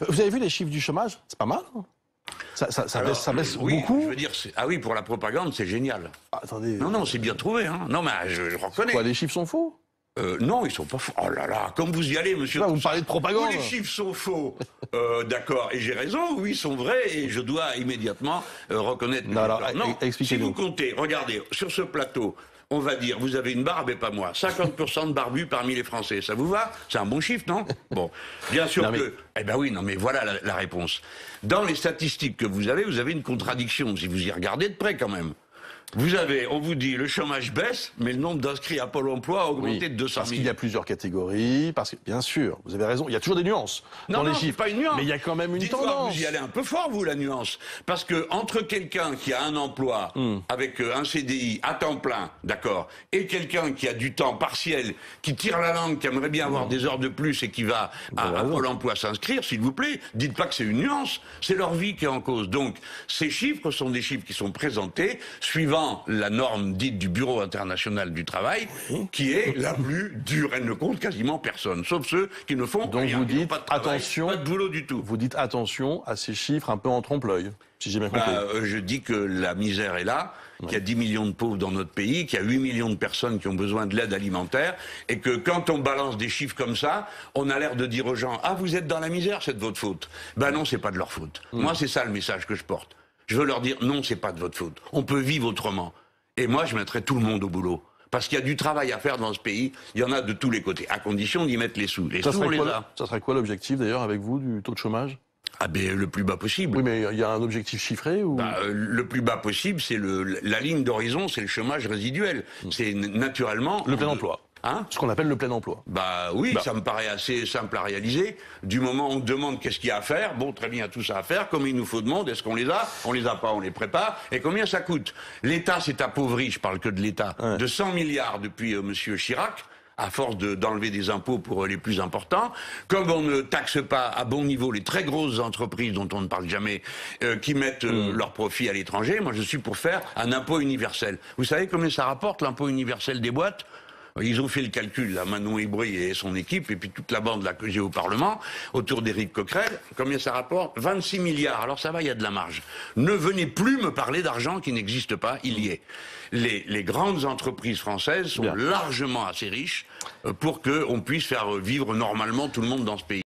Vous avez vu les chiffres du chômage? C'est pas mal, hein. Alors, ça baisse oui, beaucoup. je veux dire, ah oui, pour la propagande, c'est génial. Ah, attendez. Non, non, c'est bien trouvé, hein. Non, mais je reconnais. Quoi, les chiffres sont faux? Non, ils sont pas faux. Oh là là, comme vous y allez, monsieur. Là, vous me parlez de propagande. Tous les chiffres sont faux. D'accord, et j'ai raison, oui, ils sont vrais, et je dois immédiatement reconnaître. Non, alors, non, si expliquez-nous. vous comptez, regardez, sur ce plateau, on va dire, vous avez une barbe et pas moi. 50% de barbus parmi les Français. Ça vous va? C'est un bon chiffre, non? Bon. Bien sûr que. Eh ben oui, non, mais voilà la réponse. Dans les statistiques que vous avez une contradiction, si vous y regardez de près quand même. On vous dit, le chômage baisse, mais le nombre d'inscrits à Pôle emploi a augmenté de 200 000. Parce qu'il y a plusieurs catégories, parce que, bien sûr, vous avez raison, il y a toujours des nuances dans les chiffres. Pas une nuance. Mais il y a quand même une tendance. Vous y allez un peu fort, vous, la nuance. Parce que entre quelqu'un qui a un emploi avec un CDI à temps plein, d'accord, et quelqu'un qui a du temps partiel, qui tire la langue, qui aimerait bien avoir des heures de plus et qui va à Pôle emploi s'inscrire, s'il vous plaît, dites pas que c'est une nuance, c'est leur vie qui est en cause. Donc, ces chiffres sont des chiffres qui sont présentés suivant la norme dite du Bureau international du travail, qui est la plus dure. Elle ne compte quasiment personne, sauf ceux qui ne font rien. Donc vous dites pas de travail, attention, pas de boulot du tout. Vous dites attention à ces chiffres un peu en trompe-l'œil, si j'ai bien compris. Je dis que la misère est là, qu'il y a 10 millions de pauvres dans notre pays, qu'il y a 8 millions de personnes qui ont besoin de l'aide alimentaire, et que quand on balance des chiffres comme ça, on a l'air de dire aux gens « Ah, vous êtes dans la misère, c'est de votre faute ». Ben non, c'est pas de leur faute. Moi, c'est ça le message que je porte. Je veux leur dire, non, c'est pas de votre faute. On peut vivre autrement. Et moi, je mettrai tout le monde au boulot. Parce qu'il y a du travail à faire dans ce pays. Il y en a de tous les côtés. À condition d'y mettre les sous. Les sous, on les a. Ça serait quoi l'objectif, d'ailleurs, avec vous, du taux de chômage? Ah ben, le plus bas possible. Oui, mais il y a un objectif chiffré ou... Le plus bas possible, c'est la ligne d'horizon, c'est le chômage résiduel. C'est naturellement... Le plein emploi. Hein? Ce qu'on appelle le plein emploi. Oui, ça me paraît assez simple à réaliser. Du moment où on demande qu'est-ce qu'il y a à faire, bon, très bien, tout ça à faire, combien il nous faut de monde, est-ce qu'on les a? On les a pas, on les prépare, et combien ça coûte? L'État s'est appauvri, je parle que de l'État, de 100 milliards depuis Monsieur Chirac, à force d'enlever des impôts pour les plus importants. Comme on ne taxe pas à bon niveau les très grosses entreprises dont on ne parle jamais, qui mettent leurs profits à l'étranger, moi je suis pour faire un impôt universel. Vous savez combien ça rapporte, l'impôt universel des boîtes? Ils ont fait le calcul, là, Manon Hébry et son équipe, et puis toute la bande là que j'ai au Parlement, autour d'Éric Coquerel. Combien ça rapporte? 26 milliards. Alors ça va, il y a de la marge. Ne venez plus me parler d'argent qui n'existe pas, il y est. Les grandes entreprises françaises sont largement assez riches pour qu'on puisse faire vivre normalement tout le monde dans ce pays.